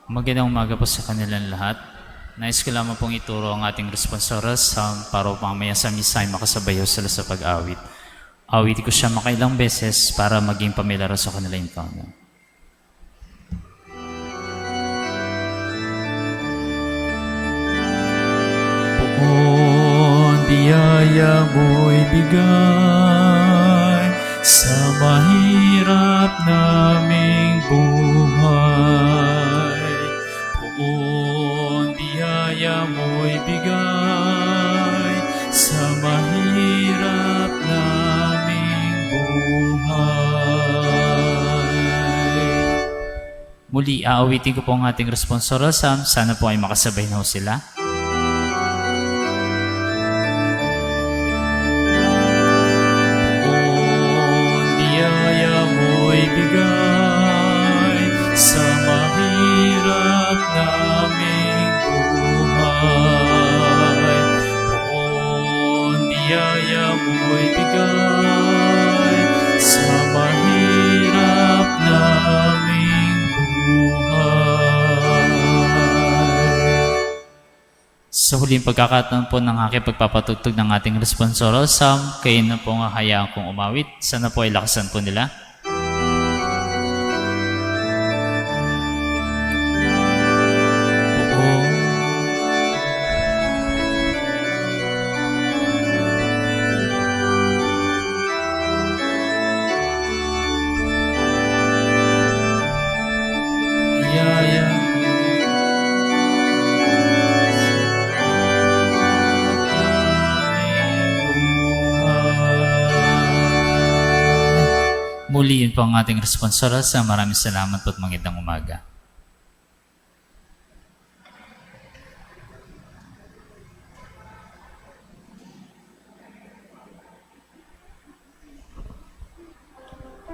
Magandang umaga po sa kanilang lahat. Nais ko lamang pong ituro ang ating responsoras para mamaya sa misa ay makasabayaw sila sa pag-awit. Awit ko siya makailang beses para maging pamilyar sa kanilang tono. Poon, biyaya mo'y bigay sa mahirap naming buhay. Poon, biyaya mo'y bigay sa mahirap naming buhay. Muli, aawitin ko po ang ating responsoras. Sana po ay makasabay na ho sila. Poon, biyaya mo'y bigay sa mahirap naming buhay. Poon, biyaya mo'y bigay sa mahirap naming buhay. Sa huling pagkakataon po ng aking pagpapatugtog ng ating responsoros, kayo na po nga hayaan kong umawit. Sana po ay lakasan po nila. Muli yun po ang ating responsoras. Maraming salamat po at magandang umaga.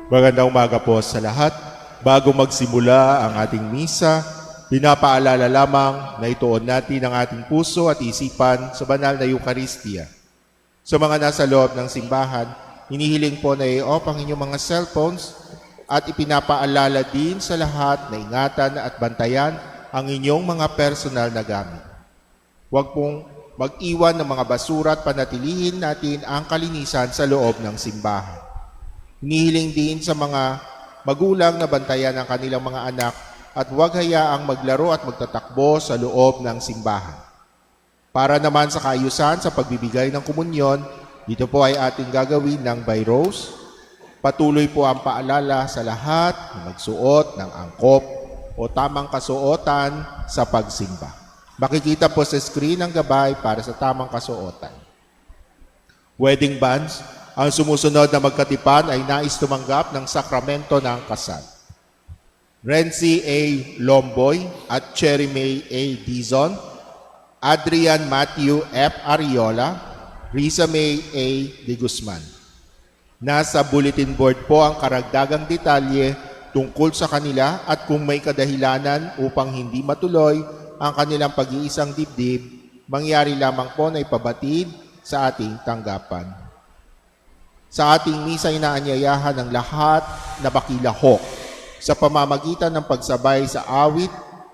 Magandang umaga po sa lahat. Bago magsimula ang ating misa, pinapaalala lamang na ituon natin ang ating puso at isipan sa banal na Eucharistia. Sa mga nasa loob ng simbahan, hinihiling po na i-off ang inyong mga cellphones at ipinapaalala din sa lahat na ingatan at bantayan ang inyong mga personal na gamit. Huwag pong mag-iwan ng mga basura at panatilihin natin ang kalinisan sa loob ng simbahan. Hinihiling din sa mga magulang na bantayan ang kanilang mga anak at huwag hayaang maglaro at magtatakbo sa loob ng simbahan. Para naman sa kaayusan sa pagbibigay ng komunyon, dito po ay ating gagawin ng by rows. Patuloy po ang paalala sa lahat na magsuot ng angkop o tamang kasuotan sa pagsimba. Makikita po sa screen ang gabay para sa tamang kasuotan. Wedding bands, ang sumusunod na magkatipan ay nais tumanggap ng sakramento ng kasal. Renzi A. Lomboy at Cherry May A. Dizon, Adrian Matthew F. Ariola, Risa May A. De Guzman. Nasa bulletin board po ang karagdagang detalye tungkol sa kanila at kung may kadahilanan upang hindi matuloy ang kanilang pag-iisang dibdib, mangyari lamang po na ipabatid sa ating tanggapan. Sa ating misa, inaanyayahan ng lahat na makilahok sa pamamagitan ng pagsabay sa awit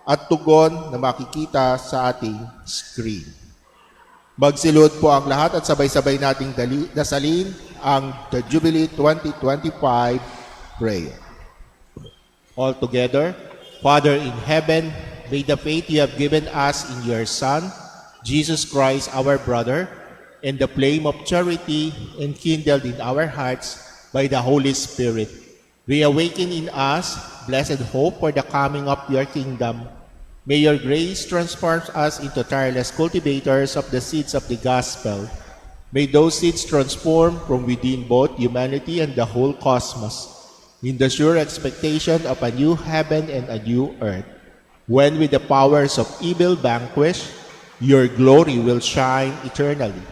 at tugon na makikita sa ating screen. Magsilod po ang lahat at sabay-sabay nating dasalin ang The Jubilee 2025 Prayer. All together, Father in heaven, may the faith you have given us in your Son, Jesus Christ our brother, and the flame of charity enkindled in our hearts by the Holy Spirit, reawaken in us blessed hope for the coming of your kingdom. May your grace transform us into tireless cultivators of the seeds of the gospel. May those seeds transform from within both humanity and the whole cosmos, in the sure expectation of a new heaven and a new earth, when with the powers of evil vanquished, your glory will shine eternally.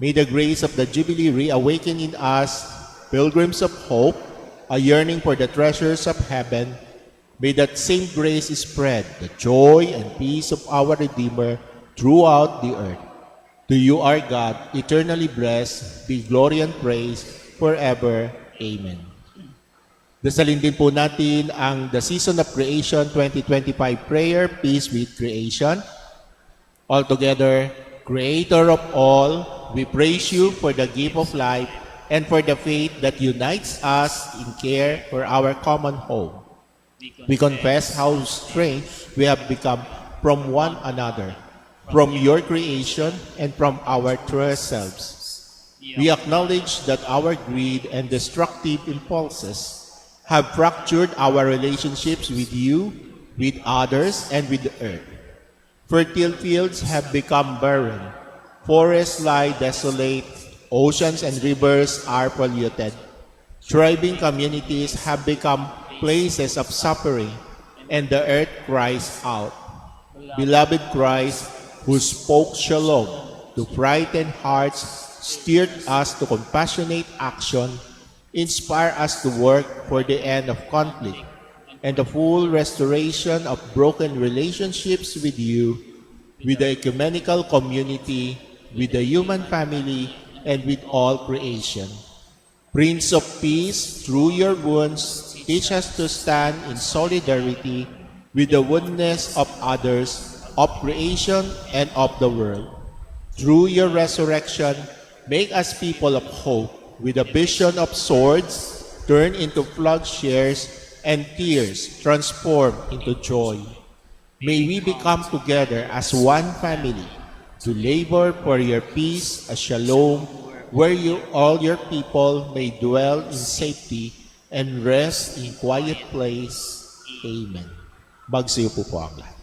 May the grace of the Jubilee reawaken in us, pilgrims of hope, a yearning for the treasures of heaven. May that same grace spread the joy and peace of our Redeemer throughout the earth. To you, our God, eternally blessed, be glory and praise forever. Amen. Dasalin din po natin ang The Season of Creation 2025 Prayer, Peace with Creation. All together, Creator of all, we praise you for the gift of life and for the faith that unites us in care for our common home. We confess how strange we have become from one another, from your creation and from our truest selves. We acknowledge that our greed and destructive impulses have fractured our relationships with you, with others, and with the earth. Fertile fields have become barren, forests lie desolate, oceans and rivers are polluted. Thriving communities have become places of suffering, and the earth cries out. Beloved Christ, who spoke shalom to frightened hearts, steered us to compassionate action, inspire us to work for the end of conflict and the full restoration of broken relationships with you, with the ecumenical community, with the human family, and with all creation. Prince of Peace, through your wounds, teach us to stand in solidarity with the woundedness of others, of creation, and of the world. Through your resurrection, make us people of hope, with a vision of swords turned into plowshares and tears transformed into joy. May we become together as one family to labor for your peace, a shalom, where all your people may dwell in safety and rest in quiet place. Amen. Magsiyo po ang lahat.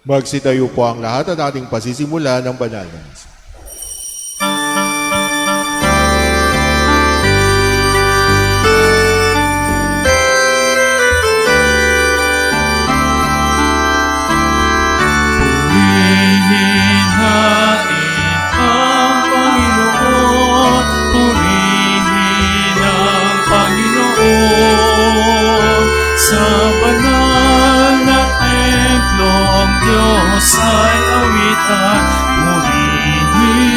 Magsitayo po ang lahat at ating pasisimula ng banal na misa. Purihin natin ang Panginoon, purihin ang Panginoon. Sa banal na templo ang Diyos ay awitan, purihin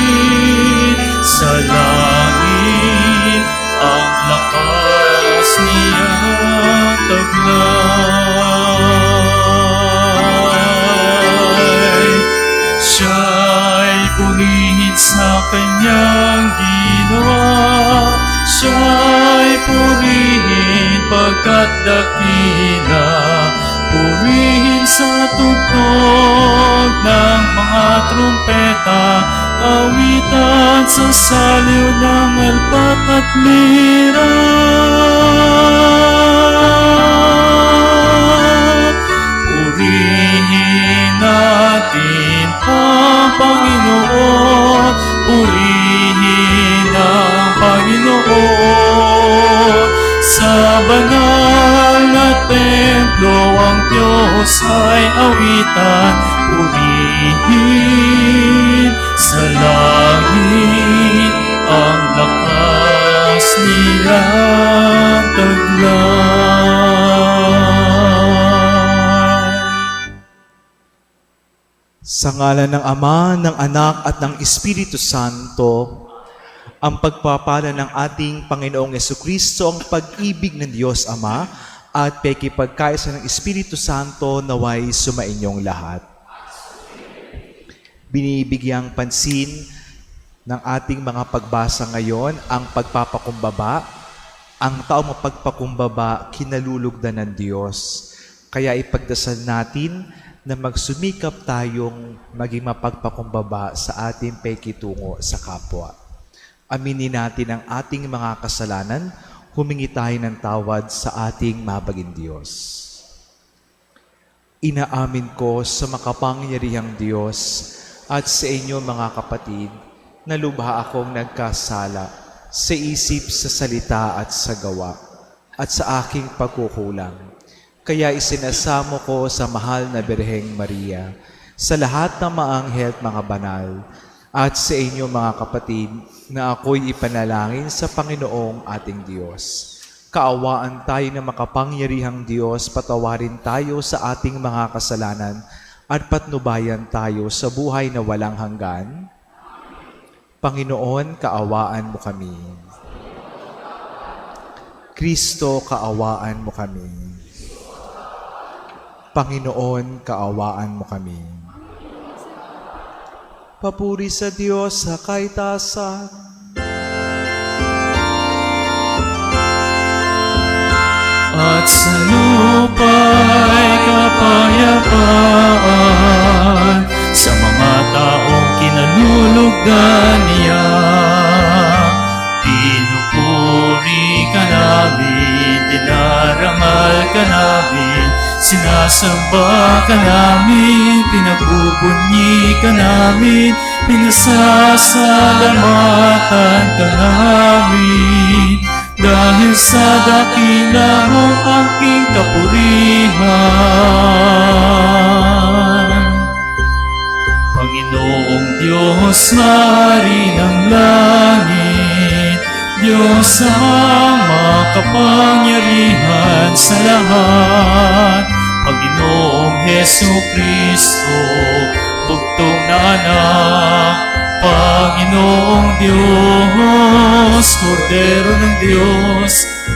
sa langit ang lakas niyang taglay. Siya'y purihin sa kanyang ginawa, siya'y purihin pagkat dakila, purihin sa tugtog ng mga trumpeta, awitan sa saliw ng alpat at lira. Purihin natin ang Panginoon, purihin ang Panginoon. Sa banal na templo ang Diyos ay awitan, purihin sa langit ang lakas niyang taglay. Sa ngalan ng Ama, ng Anak at ng Espiritu Santo, ang pagpapala ng ating Panginoong Yesukristo, ang pag-ibig ng Diyos Ama, at pakikipagkaisa ng Espiritu Santo naway sumainyong lahat. Binibigyang pansin ng ating mga pagbasa ngayon ang pagpapakumbaba. Ang taong mapagpakumbaba, kinalulugdan ng Diyos. Kaya ipagdasal natin na magsumikap tayong maging mapagpakumbaba sa ating pakikitungo sa kapwa. Aminin natin ang ating mga kasalanan, humingi tayo ng tawad sa ating mabaging Diyos. Inaamin ko sa makapangyarihang Diyos at sa inyo mga kapatid, na lubha akong nagkasala sa isip, sa salita at sa gawa, at sa aking pagkukulang. Kaya isinasamo ko sa mahal na Birheng Maria, sa lahat ng mga anghel at mga banal, at sa inyo mga kapatid, na ako'y ipanalangin sa Panginoong ating Diyos. Kaawaan tayo ng makapangyarihang Diyos, patawarin tayo sa ating mga kasalanan, at patnubayan tayo sa buhay na walang hanggan. Panginoon, kaawaan mo kami. Kristo, kaawaan mo kami. Panginoon, kaawaan mo kami. Papuri sa Diyos sa kaitasan. At sa lupa'y kapayapaan sa mga taong kinalulugdan niya. Pinupuri ka namin, dinarangal ka namin, sinasamba ka namin, pinagbubunyi ka namin, pinasasalamatan ka namin. Dahil sa dakila mong aking kapurihan. Panginoong Diyos, Hari ng langit, Diyos ang makapangyarihan sa lahat. Panginoong Hesukristo, bugtong na anak, Panginoong Diyos, Kordero ng Diyos,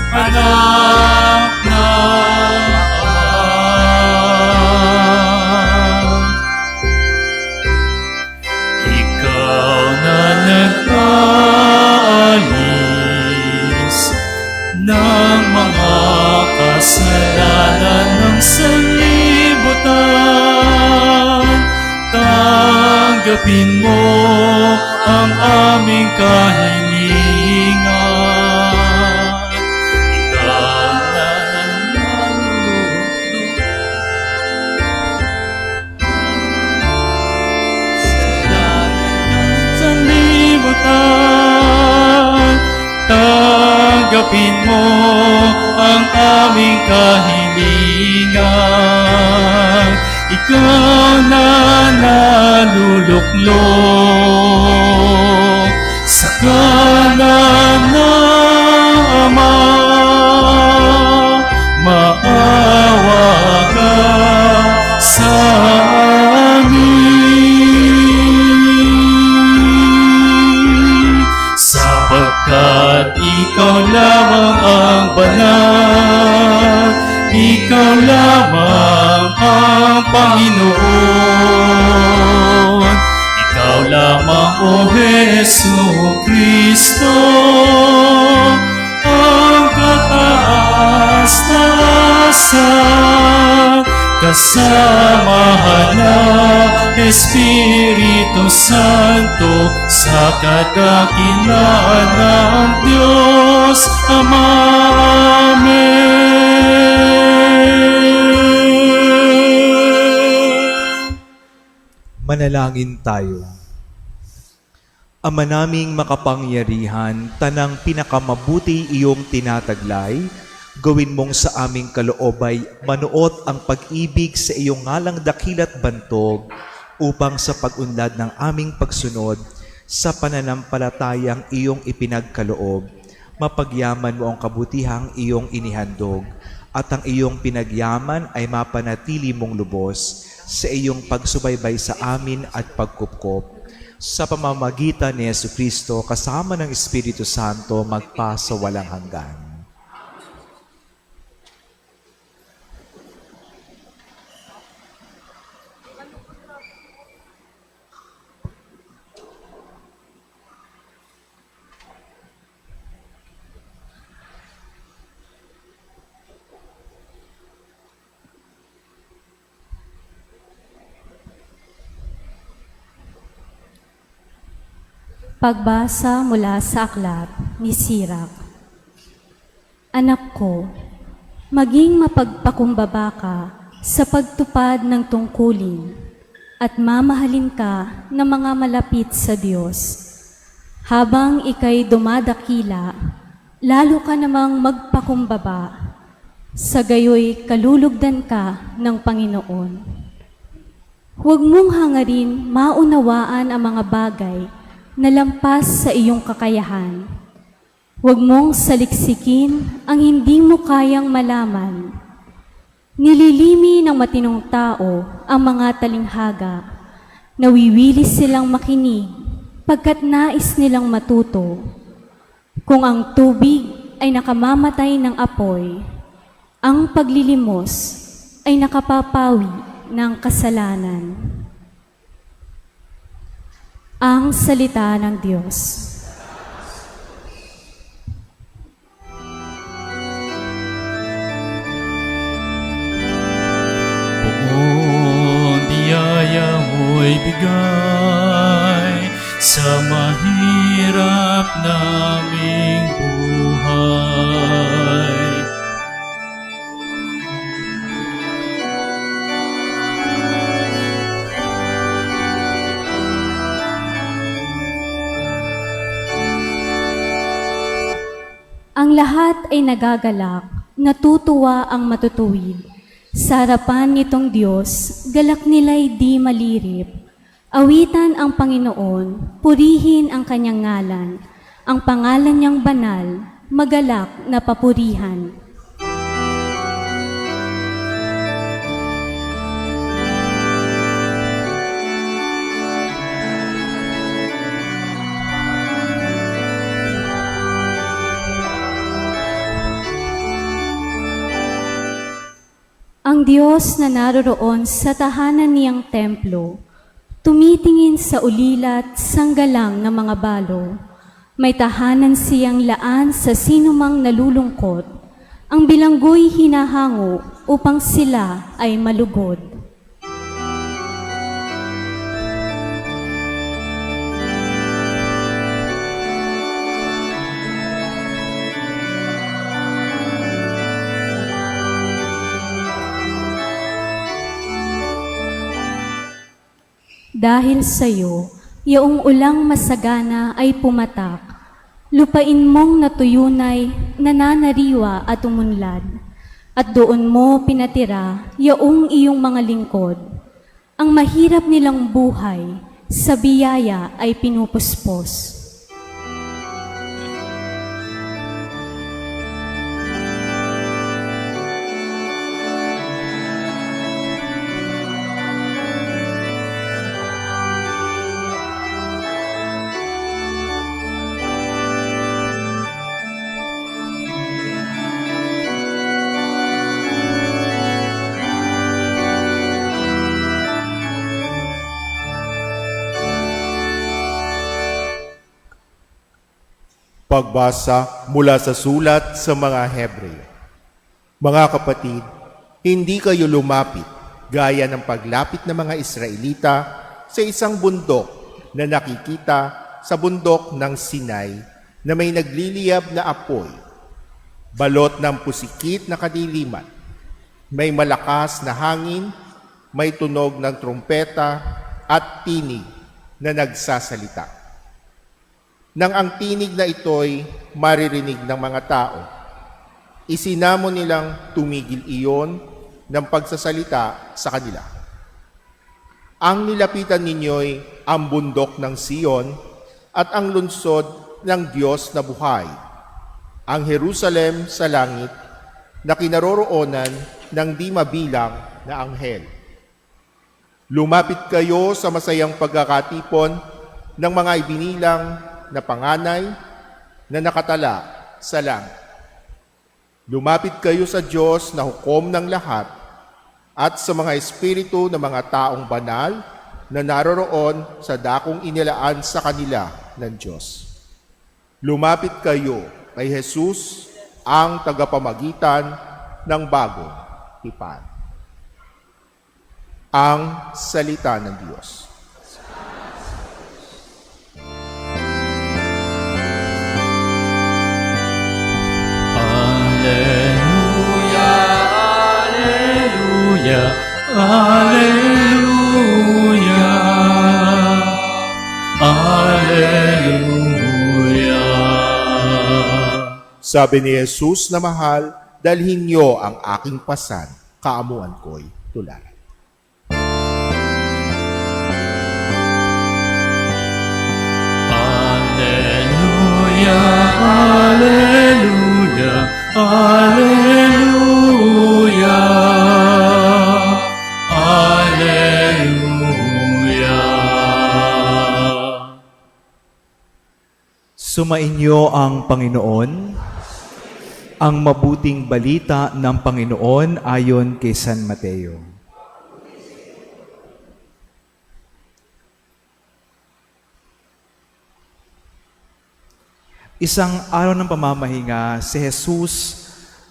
anak ng Ama. Ikaw na nag-alis ng mga kasalanan ng sanlibutan, tanggapin mo ang aming kahilingan. Ikaw na nalulugod tanggapin mo ang aming kahilingan. Ikaw na naluluklok sa kanan ng Ama. Maawa ka sa amin, sapagkat ikaw lamang ang banal, ikaw lamang ang Panginoon, ikaw lamang, O Jesucristo, ang kataas-taasan, kasamahan ng Espiritu Santo, sa kadakilaan ng Diyos Ama. Amen. Manalangin tayo. Ama naming makapangyarihan, tanang pinakamabuti iyong tinataglay, gawin mong sa aming kaloobay manuot ang pag-ibig sa iyong ngalang dakilat bantog, upang sa pag-unlad ng aming pagsunod sa pananampalatayang iyong ipinagkaloob, mapagyaman mo ang kabutihang iyong inihandog, at ang iyong pinagyaman ay mapanatili mong lubos sa iyong pagsubaybay sa amin at pagkupkop. Sa pamamagitan ni Jesucristo kasama ng Espiritu Santo magpa sa walang hanggan. Pagbasa mula sa aklat ni Sirach. Anak ko, maging mapagpakumbaba ka sa pagtupad ng tungkulin at mamahalin ka ng mga malapit sa Diyos. Habang ika'y dumadakila, lalo ka namang magpakumbaba, sa gayoy kalulugdan ka ng Panginoon. Huwag mong hangarin maunawaan ang mga bagay na lampas sa iyong kakayahan. Huwag mong saliksikin ang hindi mo kayang malaman. Nililimi ng matinong tao ang mga talinghaga. Nawiwilis silang makinig pagkat nais nilang matuto. Kung ang tubig ay nakamamatay ng apoy, ang paglilimos ay nakapapawi ng kasalanan. Ang salita ng Diyos. Buong biyaya mo'y bigay sa mahirap naming buhay. Ang lahat ay nagagalak, natutuwa ang matutuwid. Sa harapan nitong Diyos, galak nila'y di malirip. Awitan ang Panginoon, purihin ang kanyang ngalan. Ang pangalan niyang banal, magalak na papurihan. Ang Diyos na naroroon sa tahanan niyang templo, tumitingin sa ulilat sanggalang ng mga balo. May tahanan siyang laan sa sinumang nalulungkot. Ang bilanggo'y hinahango upang sila ay malugod. Dahil sa iyo, iyong ulang masagana ay pumatak. Lupain mong natuyunay, nananariwa at umunlad, at doon mo pinatira yaong iyong mga lingkod. Ang mahirap nilang buhay, sa biyaya ay pinupuspos. Pagbasa mula sa sulat sa mga Hebreo. Mga kapatid, hindi kayo lumapit gaya ng paglapit ng mga Israelita sa isang bundok na nakikita sa bundok ng Sinai na may nagliliyab na apoy, balot ng pusikit na kadiliman, may malakas na hangin, may tunog ng trumpeta at tinig na nagsasalita. Nang ang tinig na ito'y maririnig ng mga tao, isinamo nilang tumigil iyon ng pagsasalita sa kanila. Ang nilapitan ninyo'y ang bundok ng Sion at ang lungsod ng Diyos na buhay, ang Jerusalem sa langit na kinaroroonan ng di mabilang na anghel. Lumapit kayo sa masayang pagkakatipon ng mga ibinilang na panganay na nakatala sa langit. Lumapit kayo sa Diyos na hukom ng lahat at sa mga espiritu ng mga taong banal na naroroon sa dakong inilaan sa kanila ng Diyos. Lumapit kayo kay Jesus, ang tagapamagitan ng bagong tipan. Ang salita ng Diyos. Alleluia, Alleluia, Alleluia. Sabi ni Jesus na mahal, dalhin niyo ang aking pasan, kaamuan ko'y tularan. Alleluia, Alleluia, Alleluia, Alleluia. Sumainyo ang Panginoon, ang mabuting balita ng Panginoon ayon kay San Mateo. Isang araw ng pamamahinga, si Jesus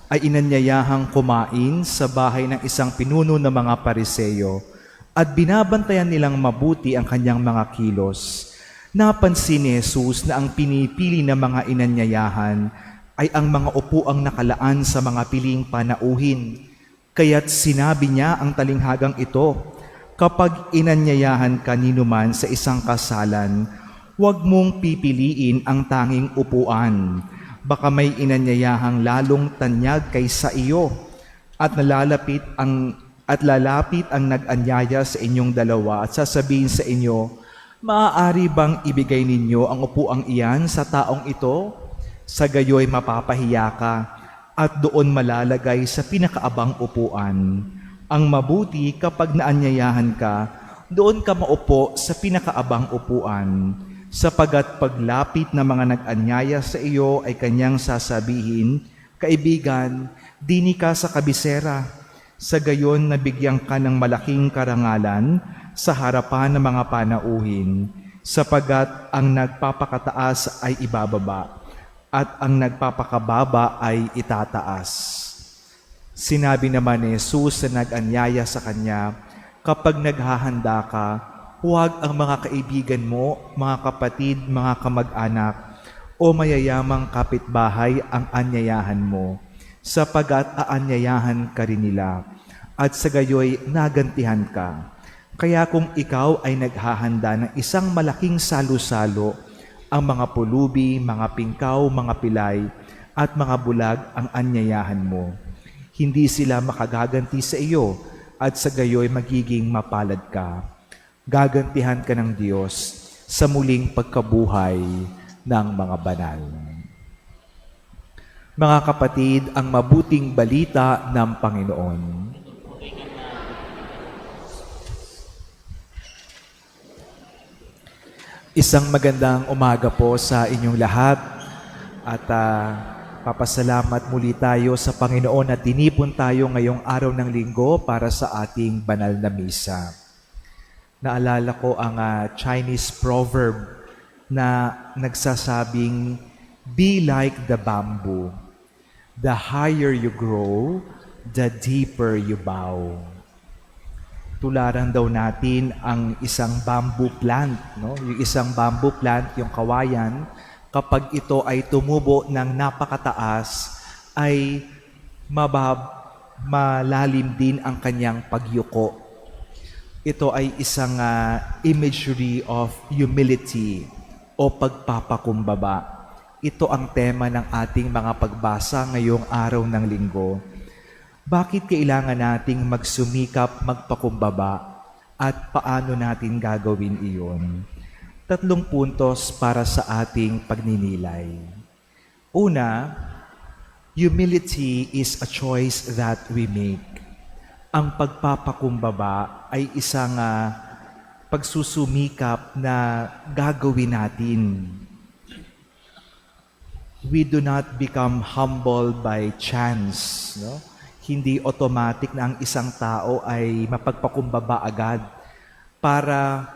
ay inanyayahang kumain sa bahay ng isang pinuno ng mga Pariseyo at binabantayan nilang mabuti ang kanyang mga kilos. Napansin ni Jesus na ang pinipili ng mga inanyayahan ay ang mga upuang nakalaan sa mga piling panauhin. Kaya't sinabi niya ang talinghagang ito, kapag inanyayahan ka ninuman sa isang kasalan, huwag mong pipiliin ang tanging upuan. Baka may inanyayahang lalong tanyag kaysa iyo at lalapit ang nag-anyaya sa inyong dalawa at sasabihin sa inyo, maaari bang ibigay ninyo ang upuang iyan sa taong ito? Sa gayoy mapapahiya ka at doon malalagay sa pinakaabang upuan. Ang mabuti kapag naanyayahan ka, doon ka maupo sa pinakaabang upuan. Sapagat paglapit ng mga nag-anyaya sa iyo ay kanyang sasabihin, kaibigan, dini ka sa kabisera. Sa gayon nabigyan ka ng malaking karangalan sa harapan ng mga panauhin, sapagat ang nagpapakataas ay ibababa at ang nagpapakababa ay itataas. Sinabi naman ni Jesus na nag-anyaya sa kanya, kapag naghahanda ka, huwag ang mga kaibigan mo, mga kapatid, mga kamag-anak, o mayayamang kapitbahay ang anyayahan mo, sapagat aanyayahan ka rin nila, at sa gayoy nagantihan ka. Kaya kung ikaw ay naghahanda ng isang malaking salo-salo, Ang mga pulubi, mga pingkaw, mga pilay, at mga bulag ang anyayahan mo. Hindi sila makagaganti sa iyo, at sa gayoy magiging mapalad ka. Gagantihan ka ng Diyos sa muling pagkabuhay ng mga banal. Mga kapatid, ang mabuting balita ng Panginoon. Isang magandang umaga po sa inyong lahat at papasalamat muli tayo sa Panginoon at tinipon tayo ngayong araw ng linggo para sa ating banal na misa. Naalala ko ang Chinese proverb na nagsasabing, "Be like the bamboo. The higher you grow, the deeper you bow." Tularan daw natin ang isang bamboo plant, no? Yung isang bamboo plant, yung kawayan, kapag ito ay tumubo ng napakataas, ay malalim din ang kanyang pagyuko. Ito ay isang imagery of humility o pagpapakumbaba. Ito ang tema ng ating mga pagbasa ngayong araw ng linggo. Bakit kailangan nating magsumikap, magpakumbaba, at paano natin gagawin iyon? 3 puntos para sa ating pagninilay. Una, humility is a choice that we make. Ang pagpapakumbaba ay isang pagsusumikap na gagawin natin. We do not become humble by chance, no? Hindi automatic na ang isang tao ay mapagpakumbaba agad. Para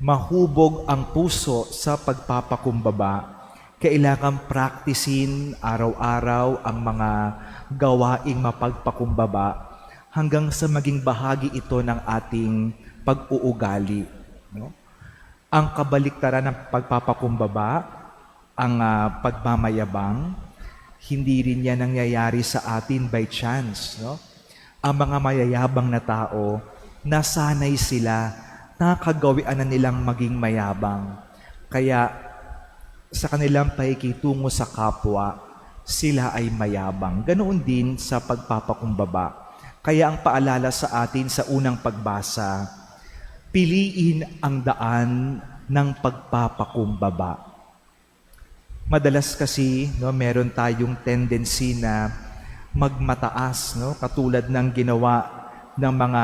mahubog ang puso sa pagpapakumbaba, kailangan practicein araw-araw ang mga gawaing mapagpakumbaba hanggang sa maging bahagi ito ng ating pag-uugali. No? Ang kabaliktaran ng pagpapakumbaba, ang pagmamayabang, hindi rin yan nangyayari sa atin by chance. No? Ang mga mayayabang na tao, nasanay sila, nakagawian na nilang maging mayabang. Kaya sa kanilang pakikitungo sa kapwa, sila ay mayabang. Ganoon din sa pagpapakumbaba. Kaya ang paalala sa atin sa unang pagbasa, piliin ang daan ng pagpapakumbaba. Madalas kasi, no, meron tayong tendency na magmataas, no, katulad ng ginawa ng mga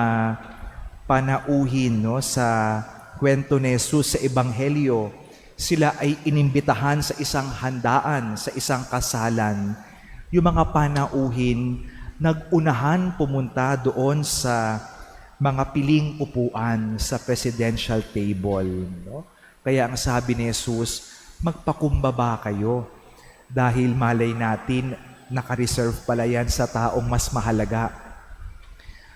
panauhin, no, sa kwento ni Jesus sa Ebanghelyo. Sila ay inimbitahan sa isang handaan, sa isang kasalan. Yung mga panauhin, nag-unahan pumunta doon sa mga piling upuan sa presidential table. No? Kaya ang sabi ni Jesus, magpakumbaba kayo dahil malay natin naka-reserve pala yan sa taong mas mahalaga.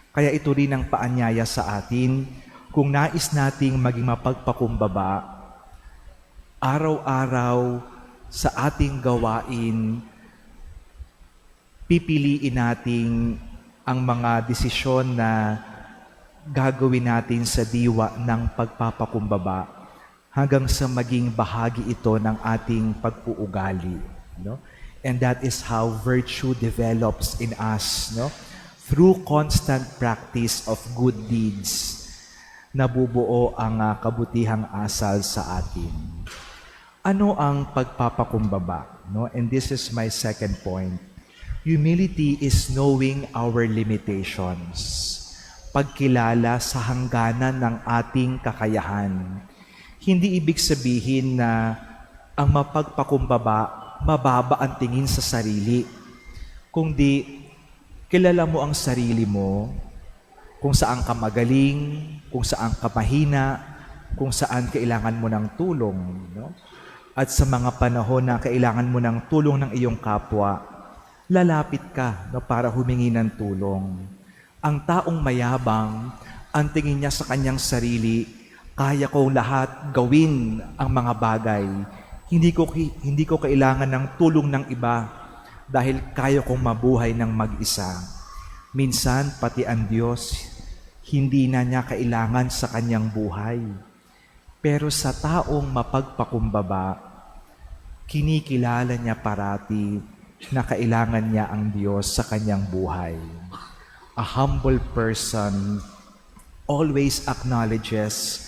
Kaya ito rin ang paanyaya sa atin, kung nais nating maging mapagpakumbaba, araw-araw sa ating gawain, pipiliin natin ang mga desisyon na gagawin natin sa diwa ng pagpapakumbaba hanggang sa maging bahagi ito ng ating pag-uugali. No? And that is how virtue develops in us. No? Through constant practice of good deeds, nabubuo ang kabutihang asal sa atin. Ano ang pagpapakumbaba? No? And this is my second point. Humility is knowing our limitations. Pagkilala sa hangganan ng ating kakayahan. Hindi ibig sabihin na ang mapagpakumbaba, mababa ang tingin sa sarili. Kundi, kilala mo ang sarili mo, kung saan ka magaling, kung saan ka mahina, kung saan kailangan mo ng tulong. No? At sa mga panahon na kailangan mo ng tulong ng iyong kapwa, lalapit ka, no, para humingi ng tulong. Ang taong mayabang, ang tingin niya sa kanyang sarili, kaya ko lahat gawin ang mga bagay. Hindi ko kailangan ng tulong ng iba dahil kaya kong mabuhay ng mag-isa. Minsan, pati ang Diyos, hindi na niya kailangan sa kanyang buhay. Pero sa taong mapagpakumbaba, kinikilala niya parati na kailangan niya ang Diyos sa kanyang buhay. A humble person always acknowledges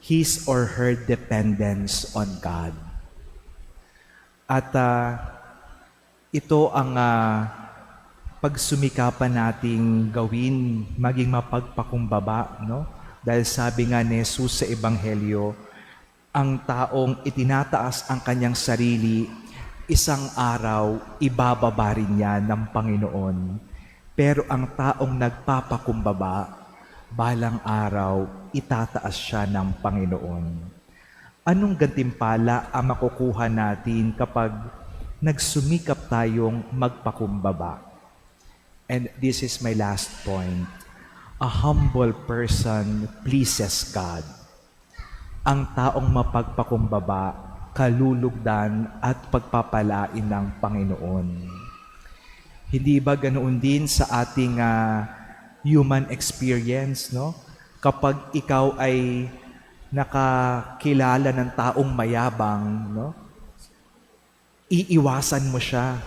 his or her dependence on God. At ito ang pagsumikapan nating gawin, maging mapagpakumbaba, no? Dahil sabi nga ni Jesus sa Ebanghelyo, ang taong itinataas ang kanyang sarili, isang araw, ibababa rin niya ng Panginoon. Pero ang taong nagpapakumbaba, balang araw, itataas siya ng Panginoon. Anong gantimpala ang makukuha natin kapag nagsumikap tayong magpakumbaba? And this is my last point. A humble person pleases God. Ang taong mapagpakumbaba, kalulugdan at pagpapalain ng Panginoon. Hindi ba ganoon din sa ating human experience, no? Kapag ikaw ay nakakilala ng taong mayabang, no? Iiwasan mo siya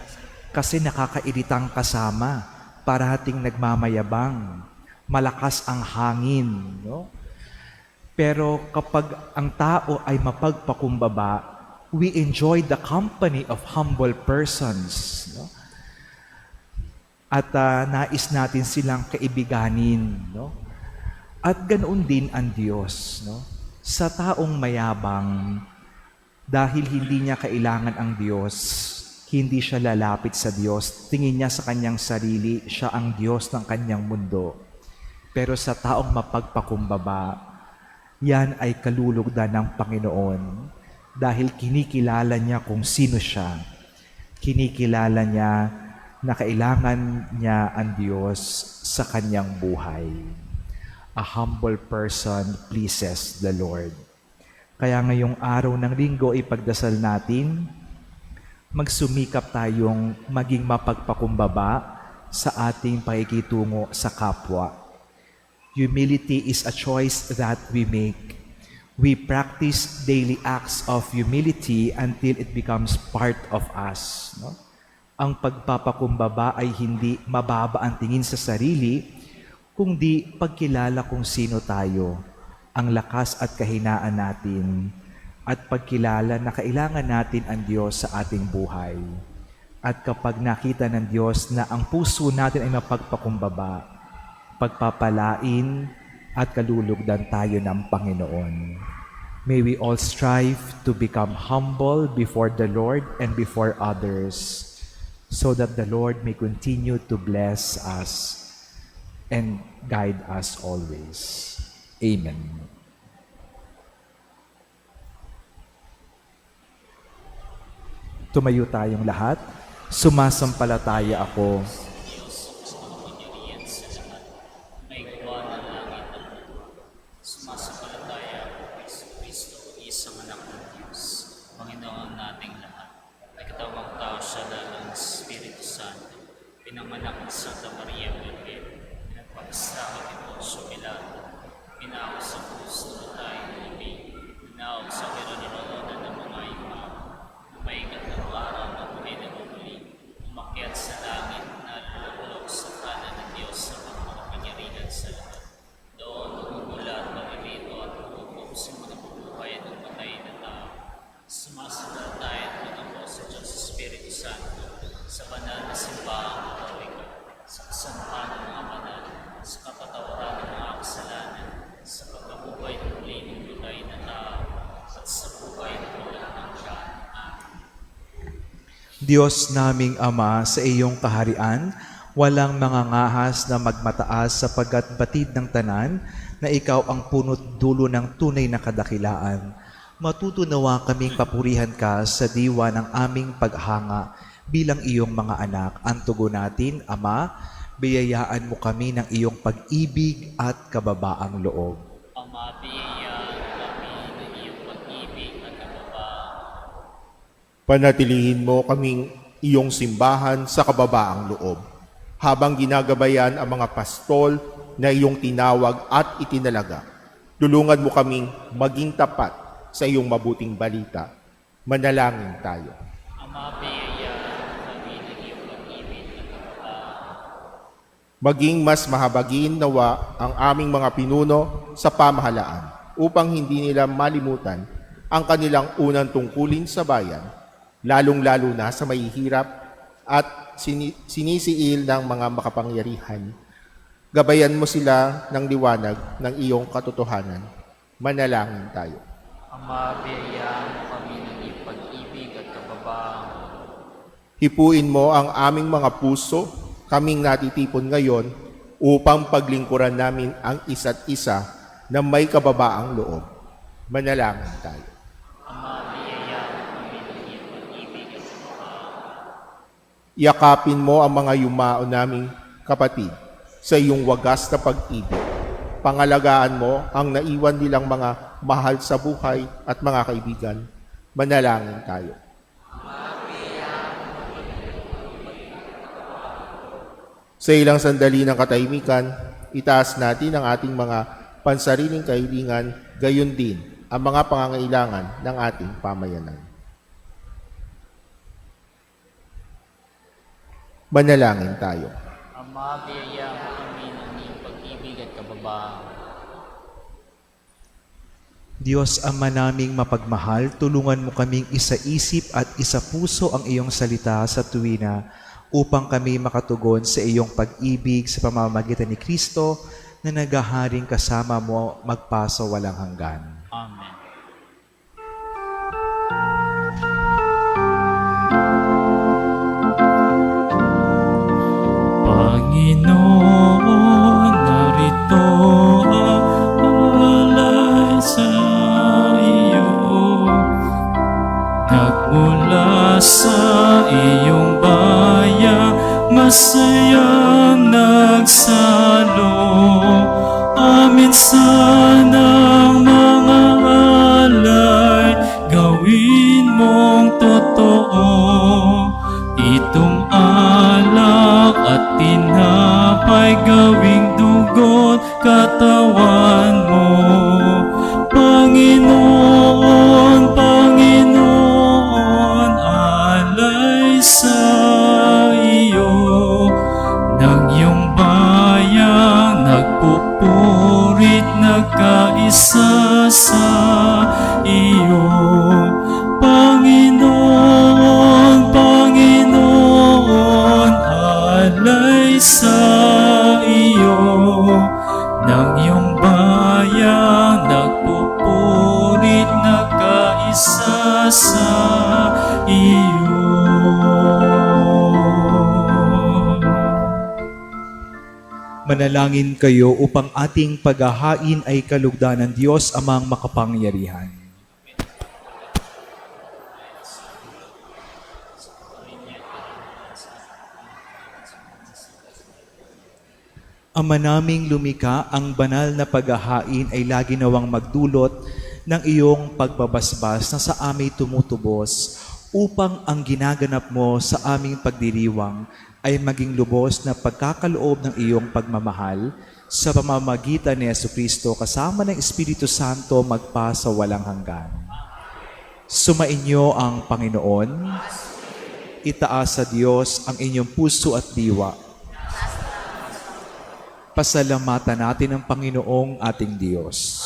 kasi nakakairitang kasama, parating nagmamayabang, malakas ang hangin, no? Pero kapag ang tao ay mapagpakumbaba, we enjoy the company of humble persons, no? At nais natin silang kaibiganin, no? At ganoon din ang Diyos, no? Sa taong mayabang, dahil hindi niya kailangan ang Diyos, hindi siya lalapit sa Diyos. Tingin niya sa kanyang sarili, siya ang Diyos ng kanyang mundo. Pero sa taong mapagpakumbaba, yan ay kalulugdan ng Panginoon dahil kinikilala niya kung sino siya. Kinikilala niya na kailangan niya ang Diyos sa kanyang buhay. A humble person pleases the Lord. Kaya ngayong araw ng linggo, ipagdasal natin, magsumikap tayong maging mapagpakumbaba sa ating pakikitungo sa kapwa. Humility is a choice that we make. We practice daily acts of humility until it becomes part of us. No? Ang pagpapakumbaba ay hindi mababa ang tingin sa sarili, kundi pagkilala kung sino tayo, ang lakas at kahinaan natin, at pagkilala na kailangan natin ang Diyos sa ating buhay. At kapag nakita ng Diyos na ang puso natin ay mapagpakumbaba, pagpapalain at kalulugdan tayo ng Panginoon. May we all strive to become humble before the Lord and before others, so that the Lord may continue to bless us and guide us always. Amen. Tumayo tayong lahat. Sumasampalataya ako. May gawa ng langit at mundo. Sumasampalataya ako kay Kristo, isang anak ng Diyos, Panginoon nating lahat. Ay katawang tao siya ng Espiritu Santo, pinanganak ng Santa Maria Virgen, pinagpakastakot ni Poncio Pilato, pinako sa krus na tayo nilibig, pinako sa kinaroroonan ng mga imam, maingat ng araw na muli na muli, umakyat sa langit na lulog sa kanan ng Diyos sa makapangyarihan sa lahat. Doon umuulat, maririto at umuupo sa mga bubuhay at patay na tao. Sumasalataya at mag-ako sa Diyos sa Espiritu Santo, sa banal na simbahang katolika, sa kasampahan ng mga banal, sa kapatawaran ng mga kasalanan, sa pagkabuhay ng muli ng patay na tao, at sa buhay ng walang hanggan. Diyos naming Ama, sa iyong kaharian, walang mangangahas na magmataas sapagkat batid ng tanan na ikaw ang punot dulo ng tunay na kadakilaan. Matutunawa kaming papurihan ka sa diwa ng aming paghanga bilang iyong mga anak. Ang tugon natin, Ama, biyayaan mo kami ng iyong pag-ibig at kababaang loob. Ama, biyayaan kami ng iyong pag-ibig at kababaan. Panatilihin mo kaming iyong simbahan sa kababaang loob, habang ginagabayan ang mga pastol na iyong tinawag at itinalaga. Tulungan mo kaming maging tapat sa iyong mabuting balita. Manalangin tayo. Ama, biyayaan kami ng iyong pag-ibig at Maging mas mahabagin nawa ang aming mga pinuno sa pamahalaan upang hindi nila malimutan ang kanilang unang tungkulin sa bayan, lalong-lalo na sa mahihirap at sinisiil ng mga makapangyarihan. Gabayan mo sila ng liwanag ng iyong katotohanan. Manalangin tayo. Ama, biyayaan mo kami ng iyong pag-ibig at kababaan. Hipuin mo ang aming mga puso, kaming natitipon ngayon, upang paglingkuran namin ang isa't isa na may kababaang loob. Manalangin tayo. Ama, biyayaan mo kami ng iyong pag-ibig at kababaan. Yakapin mo ang mga yumao naming kapatid sa iyong wagas na pag-ibig. Pangalagaan mo ang naiwan nilang mga mahal sa buhay at mga kaibigan. Manalangin tayo. Sa ilang sandali ng katahimikan, itaas natin ang ating mga pansariling kahilingan, gayon din ang mga pangangailangan ng ating pamayanan. Manalangin tayo. Ama, biyayaan mo kami ng iyong pag-ibig at kababaan. Diyos Ama naming mapagmahal, tulungan mo kaming isa-isip at isa-puso ang iyong salita sa tuwina upang kami makatugon sa iyong pag-ibig sa pamamagitan ni Kristo na naghaharing kasama mo magpasa walang hanggan. Amen. Panginoon, narito ang alay sa iyo. Nagmula sa iyong bayan, masayang nagsalo. Amin sanang mga alay, gawin mong totoo. Itong alak at tinapay, gawing dugo't katawan mo. Panginoon, Panginoon, alay sa iyo. Ng iyong bayang nagpupurit, nagkaisa sa iyo. Panginoon, Panginoon, alay sa iyo. Ng iyong bayang nagpupurit, nagkaisa sa iyo. Manalangin kayo upang ating paghahain ay kalugdan ng Diyos Amang makapangyarihan. Ama naming lumika, ang banal na paghahain ay lagi nawang magdulot ng iyong pagbabasbas na sa aming tumutubos upang ang ginaganap mo sa aming pagdiriwang ay maging lubos na pagkakaloob ng iyong pagmamahal sa pamamagitan ni Jesucristo kasama ng Espiritu Santo magpa sa walang hanggan. Sumainyo ang Panginoon. Itaas sa Diyos ang inyong puso at diwa. Pasalamatan natin ang Panginoong ating Diyos.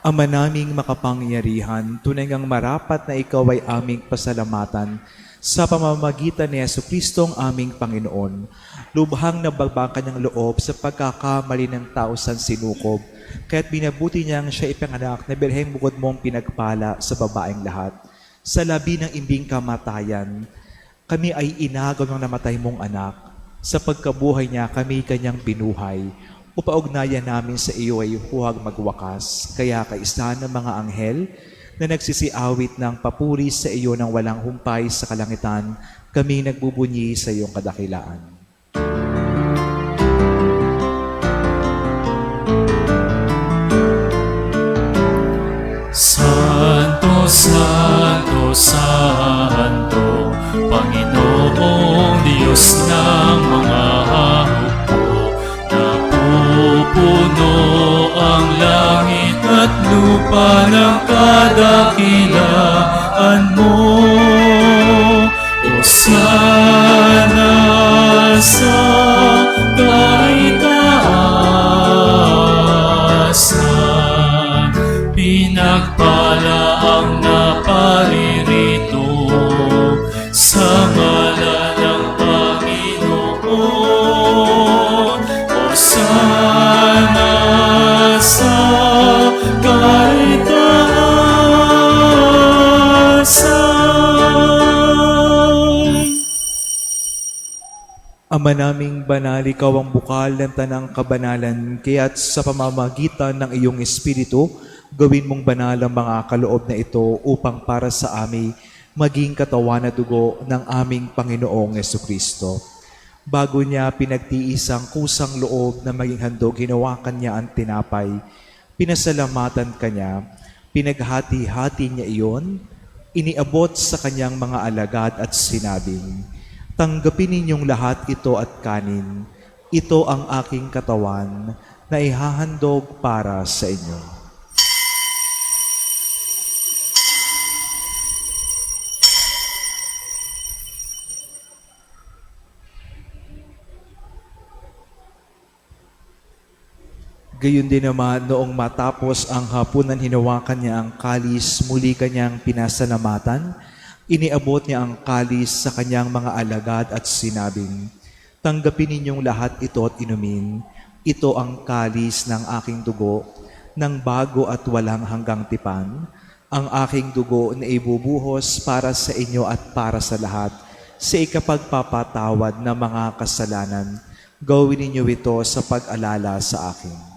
Ama naming makapangyarihan, tunay ngang marapat na ikaw ay aming pasalamatan sa pamamagitan ni Jesucristo ang aming Panginoon. Lubhang nabagbang kanyang loob sa pagkakamali ng tao sa sinukob, kaya't binabuti niyang siya ipanganak na birheng bukod mong pinagpala sa babaeng lahat. Sa labi ng imbing kamatayan, kami ay inagaw ng namatay mong anak. Sa pagkabuhay niya, kami kanyang binuhay. Upaugnayan namin sa iyo ay huwag magwakas. Kaya kaisa ng mga anghel na nagsisiawit ng papuri sa iyo ng walang humpay sa kalangitan, kami nagbubunyi sa iyong kadakilaan. Santo, Santo, Santo, Panginoong Diyos ng mga hukbo, napupuno lupa ng kadakilaan mo. Hosana sa kaitaasan, pinagpala ang naparirito sa ngalan ng Panginoon. Hosana sa kaitaasan. Ama naming banal, ikaw ang bukal ng tanang kabanalan, kaya't sa pamamagitan ng iyong Espiritu, gawin mong banal ang mga kaloob na ito upang para sa amin maging katawan at dugo ng aming Panginoong Jesucristo. Bago niya pinagtiis ang kusang loob na maging handog, hinawakan niya ang tinapay, pinasalamatan kanya, pinaghati-hati niya iyon, iniabot sa kanyang mga alagad at sinabing, "Tanggapin ninyong lahat ito at kanin. Ito ang aking katawan na ihahandog para sa inyo." Gayon din naman, noong matapos ang hapunan, hinawakan niya ang kalis, muli kanyang pinasalamatan, iniabot niya ang kalis sa kanyang mga alagad at sinabing, "Tanggapin ninyong lahat ito at inumin. Ito ang kalis ng aking dugo, ng bago at walang hanggang tipan, ang aking dugo na ibubuhos para sa inyo at para sa lahat, sa ikapagpapatawad ng mga kasalanan. Gawin ninyo ito sa pag-alala sa akin."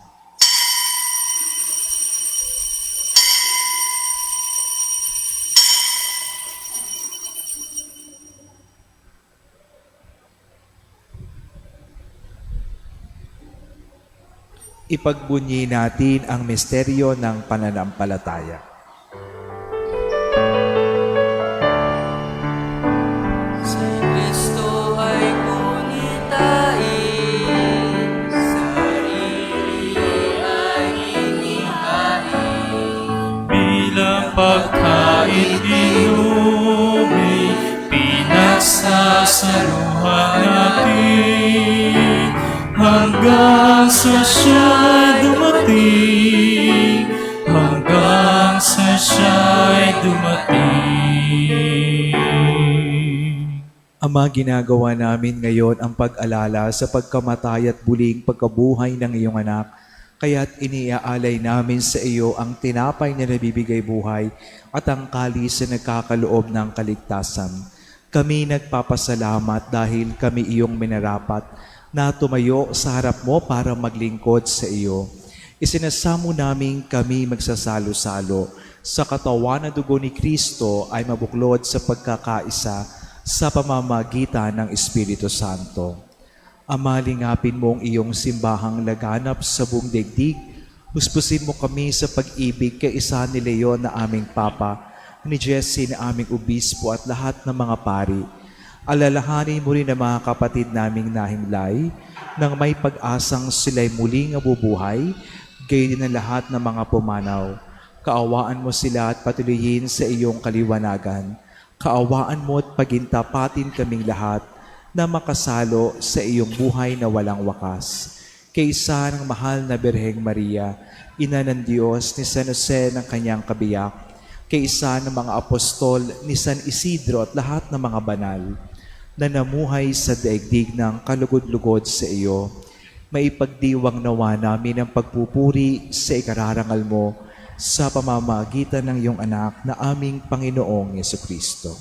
Ipagbunyi natin ang misteryo ng pananampalataya. Si Kristo ay kunitain, sarili ay inihain. Bilang pagkain inumin, pinagsasaluhan natin, hanggang sa siya'y dumating, hanggang sa siya'y dumating. Ama, ginagawa namin ngayon ang pag-alala sa pagkamatay at buling pagkabuhay ng iyong anak. Kaya't iniaalay namin sa iyo ang tinapay na nabibigay buhay at ang kalis na nagkakaloob ng kaligtasan. Kami nagpapasalamat dahil kami iyong minarapat na tumayo sa harap mo para maglingkod sa iyo. Isinasamo namin kami magsasalo-salo sa katawan na dugo ni Kristo ay mabuklod sa pagkakaisa sa pamamagitan ng Espiritu Santo. Ama, lingapin mo ang iyong simbahang laganap sa buong daigdig. Huspusin mo kami sa pag-ibig kay isa ni Leon na aming Papa, ni Jesse na aming Obispo at lahat ng mga pari. Alalahanin mo rin ang mga kapatid naming nahimlay nang may pag-asang sila'y muling nabubuhay, gayon din ang lahat ng mga pumanaw. Kaawaan mo sila at patuloyin sa iyong kaliwanagan. Kaawaan mo at pagintapatin kaming lahat na makasalo sa iyong buhay na walang wakas. Kaysa ng mahal na Birheng Maria, Ina ng Diyos, ni San Jose ng kanyang kabiyak, kaysa ng mga apostol ni San Isidro at lahat ng mga banal, na namuhay sa daigdig ng kalugod-lugod sa iyo, maipagdiwang nawa namin ang pagpupuri sa ikararangal mo sa pamamagitan ng iyong anak na aming Panginoong Jesucristo.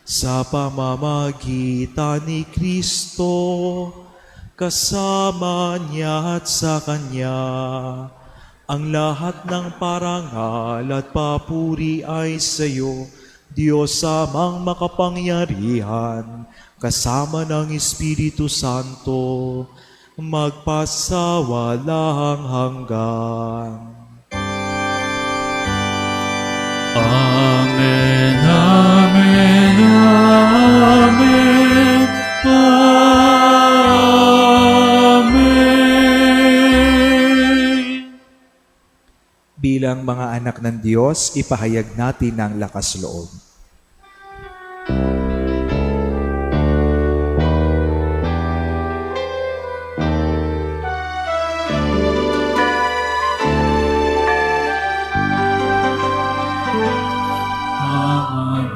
Sa pamamagitan ni Kristo, kasama niya at sa Kanya, ang lahat ng parangal at papuri ay sa iyo, Diyos amang makapangyarihan, kasama ng Espiritu Santo, magpasawalang hanggan. Amen, amen, amen, amen. Bilang mga anak ng Diyos, ipahayag natin ang lakas loob.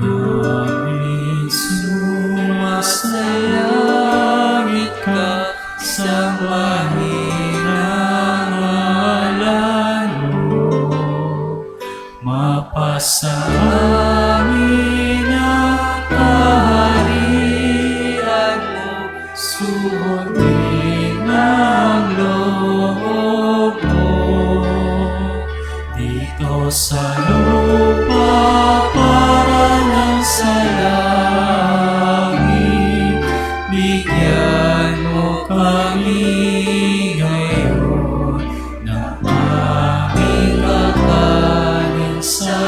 Aming sumasalangit ka sa mahinang ngalan mo. Mapasa amin ang kaharian mo, suotin ang loob mo. Dito sa lupa para lang sa langit, bigyan mo kami ngayon ng aming kakanin sa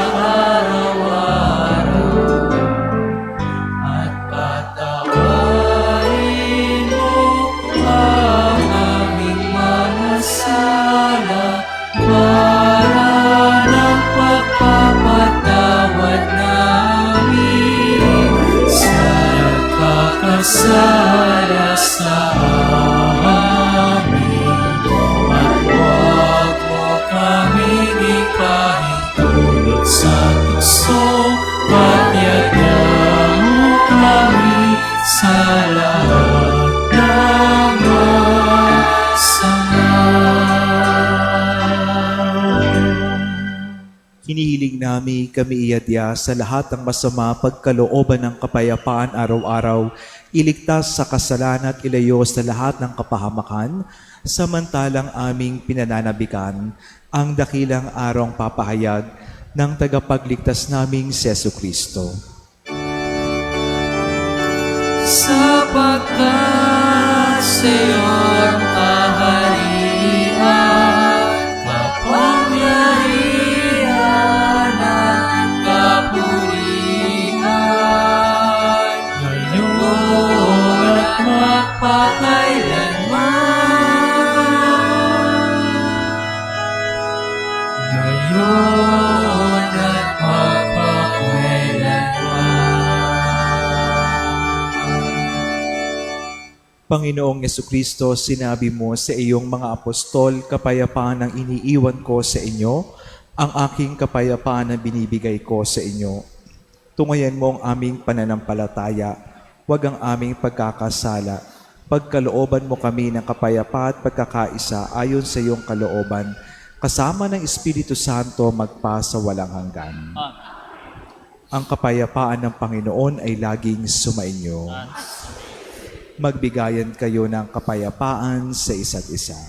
araw-araw, at patawarin mo ang aming mga sala para ng pagpapatawad namin sa nagkakasala sa amin. At huwag mo kaming ipahintulot sa tukso, patyagyan mo kami sa lahat ng masama. Hinihiling namin kami iadya sa lahat ng masama pagkalooban ng kapayapaan araw-araw, iligtas sa kasalanan at ilayo sa lahat ng kapahamakan, samantalang aming pinananabikan ang dakilang arong papahayag ng tagapagligtas naming si Jesucristo. Sapagkat sa'yo'y kaharian, kapangyarihan at kapurihan, ngayon at magpakailanman. Ngayon at Panginoong Jesucristo, sinabi mo sa iyong mga apostol, kapayapaan ang iniiwan ko sa inyo, ang aking kapayapaan ang binibigay ko sa inyo. Tungayan mo ang aming pananampalataya, huwag ang aming pagkakasala. Pagkalooban mo kami ng kapayapaan at pagkakaisa ayon sa iyong kalooban, kasama ng Espiritu Santo magpa sa walang hanggan. Ang kapayapaan ng Panginoon ay laging sumainyo. Magbigayan kayo ng kapayapaan sa isa't isa.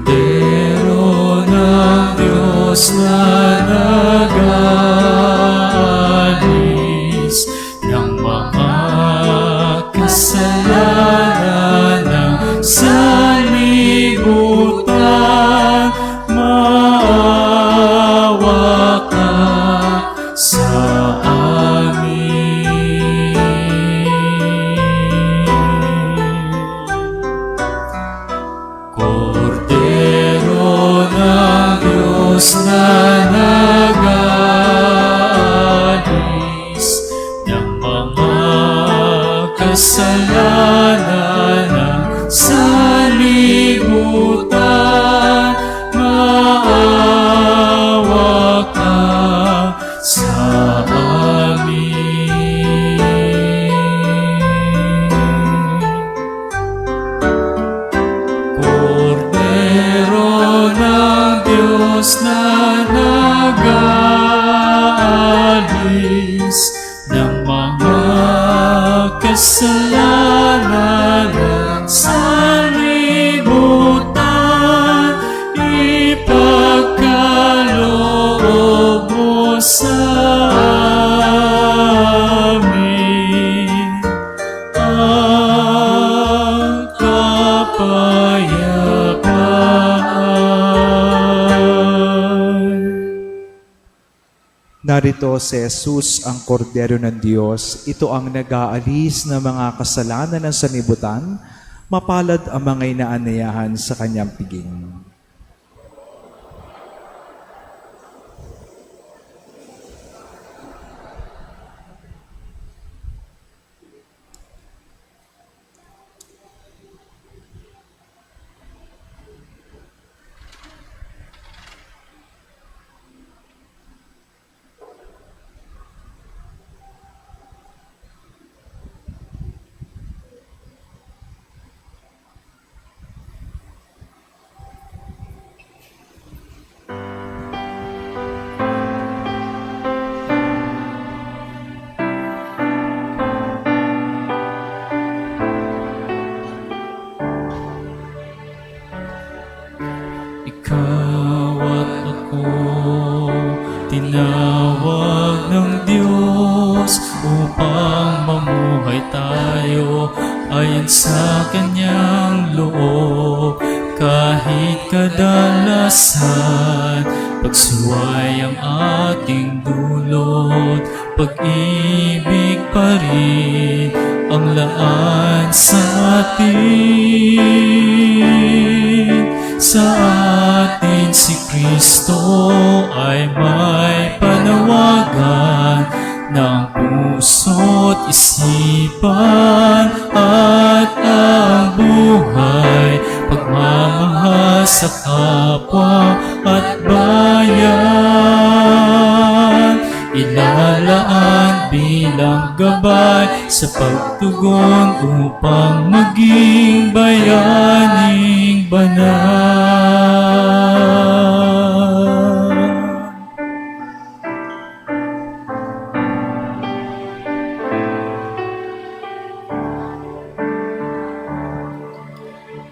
Kordero ng Diyos na nag-aalis ng mga kasalanan ng sanlibutan, maawa ka sa amin. Kordero ng Diyos na nag-aalis ng mga kasalanan ng sanlibutan, maawa ka sa amin. Kordero ng Diyos na nag-aalis ng mga kasalanan ng sanlibutan, ipagkaloob mo sa amin ang kapayapaan. Narito si Jesus, ang kordero ng Diyos. Ito ang nag-aalis ng mga kasalanan ng sanlibutan. Mapalad ang mga inaanayahan sa kanyang piging. Ikaw at ako, tinawag ng Diyos upang mamuhay tayo ayon sa Kanyang loob. Kahit kadalasan, pagsuway ang ating dulot, pag-ibig pa rin ang laan sa atin. Sa atin si Kristo ay may panawagan ng puso't isipan at ang buhay, pagmamahal sa kapwa at bayan. Ilalaan bilang gabay sa pagtugon upang maging bayaning banal.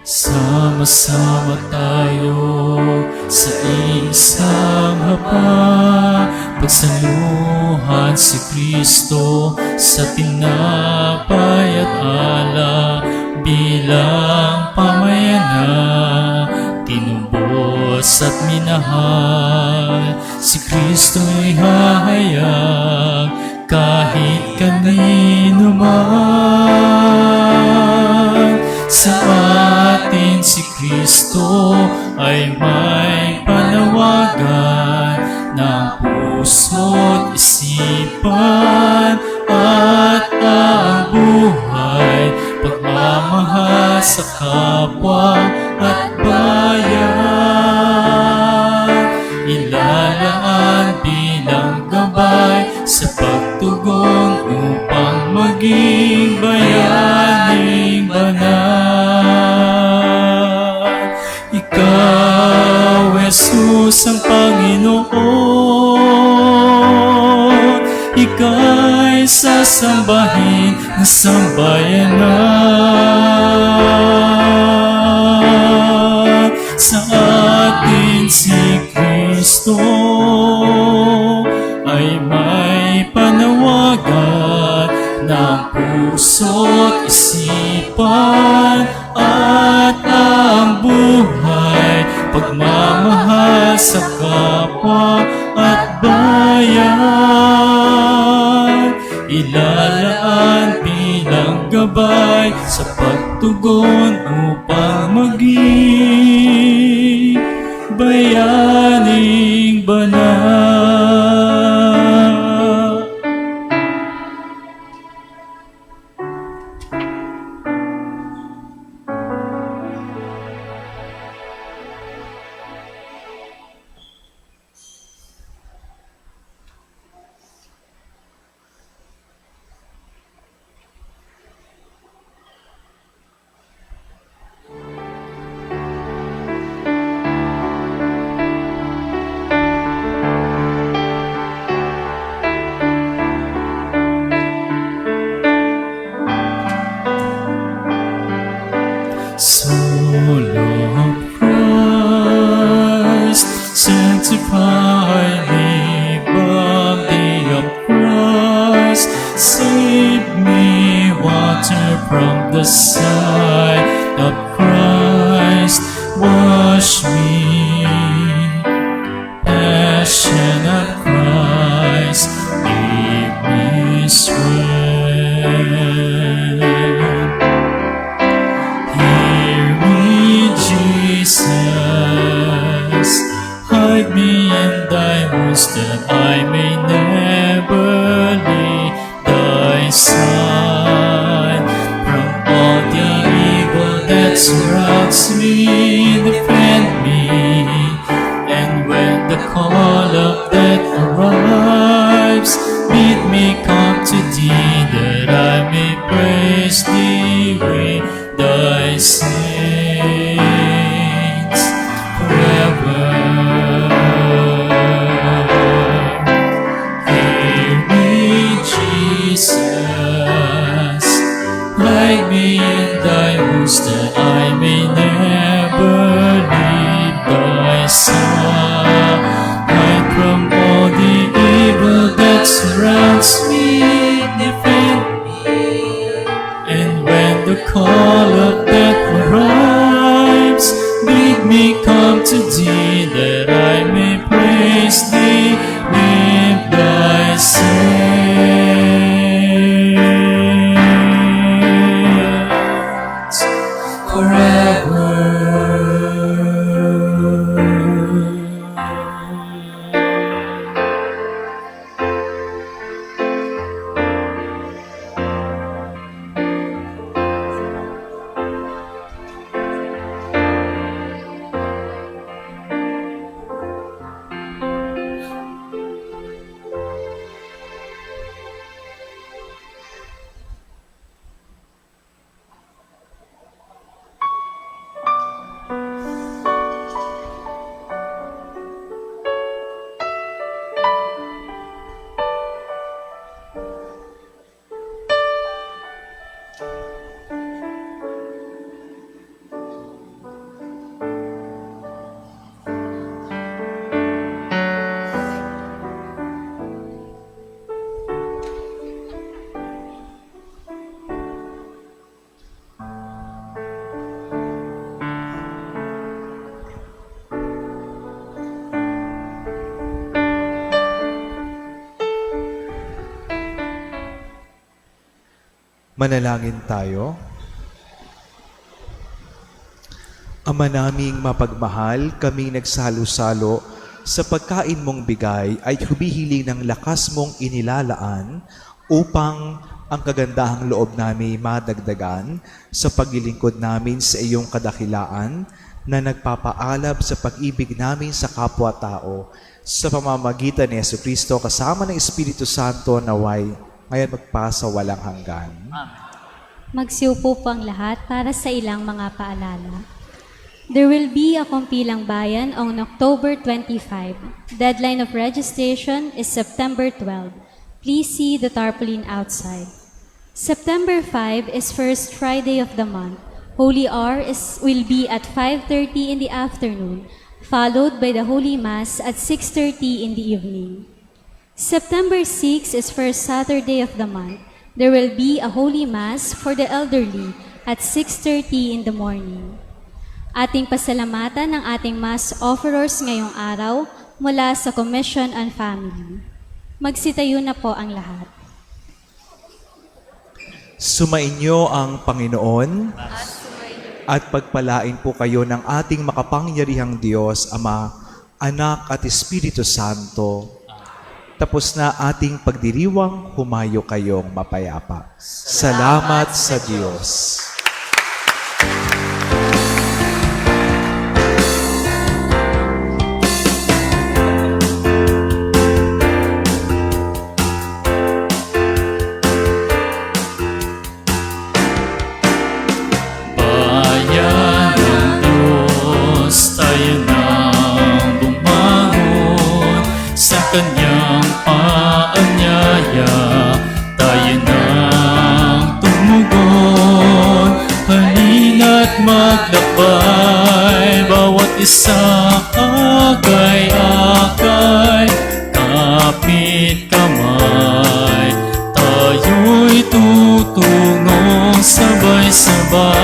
Sama-sama tayo sa isang hapa, pagsaluhan si Kristo sa tinapay at alak bilang pamayana, tinubos at minahal. Si Kristo'y hahayag kahit kanino man. Sa atin si Kristo ay may panawagan ng puso't isipan at ang buhay, pagmamahal sa kapwa at bayan. Ilalaan bilang gabay sa pagtugon upang maging bayaning banal. Ikaw, Jesus, ang Panginoon. Ika'y sasambahin ng sambayanan. Sa atin si Kristo ay may panawagan ng puso't isipan at ang buhay, pagmamahal sa kapwa at bayan. Ilalaan bilang gabay sa pagtugon upang maging bayaning banal. Soul of Christ, sanctify me, body of Christ, save me, water from the side of Christ, wash me, passion of Christ, that I may never leave thy side. From all the evil that surrounds me, defend me. And when the call of death arrives, bid me come to thee, that I may praise thee with thy saints forever. Hear me, Jesus, hide me in thy wounds, that I may never leave thy side. Hide from all the evil that surrounds me, defend me. And when the call of death arrives, bid me come to thee, that I may praise thee with thy saints forever. Manalangin tayo. Ama naming mapagmahal, kaming nagsalo-salo sa pagkain mong bigay ay humihiling ng lakas mong inilalaan upang ang kagandahang loob namin madagdagan sa paglilingkod namin sa iyong kadakilaan na nagpapaalab sa pag-ibig namin sa kapwa-tao sa pamamagitan ni Jesucristo kasama ng Espiritu Santo naway ngayon magpasa walang hanggan. Magsiupo po ang lahat para sa ilang mga paalala. There will be a Kumpilang Bayan on October 25. Deadline of registration is September 12. Please see the tarpaulin outside. September 5 is first Friday of the month. Holy Hour will be at 5:30 in the afternoon, followed by the Holy Mass at 6:30 in the evening. September 6 is first Saturday of the month. There will be a Holy Mass for the elderly at 6:30 in the morning. Ating pasalamatan ng ating Mass offerers ngayong araw mula sa Commission on Family. Magsitayo na po ang lahat. Sumainyo ang Panginoon at pagpalain po kayo ng ating makapangyarihang Diyos, Ama, Anak at Espiritu Santo. Tapos na ating pagdiriwang, humayo kayong mapayapa. Salamat sa Diyos. Bayan ng Diyos, tayo nang bumangon sa Kanyang paanyaya, tayo nang tumugon. Halina't maglakbay, bawat isa akay-akay, kapit kamay, tayo'y tutungong sabay-sabay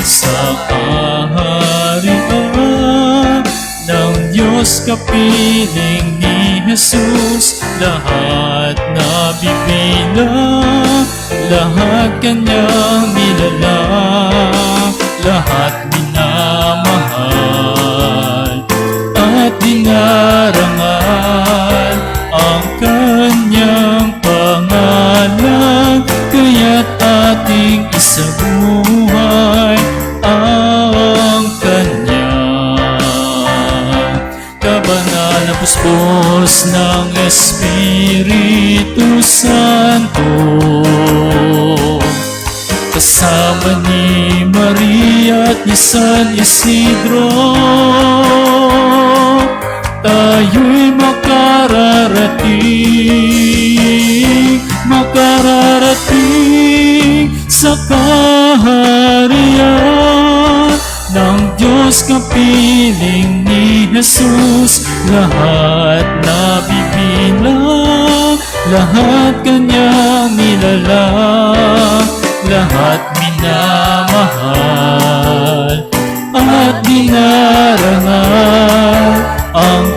sa kaharian ng Diyos kapiling ni Jesus. Lahat nabibilang, lahat Kanyang nilalang, lahat minamahal at kasama ni Maria at ni San Isidro, tayo'y makararating sa kaharian ng Diyos kapiling ni Jesus. Lahat nabibilang, lahat kanyang nilalang, lahat minamahal at dinarangal. Ang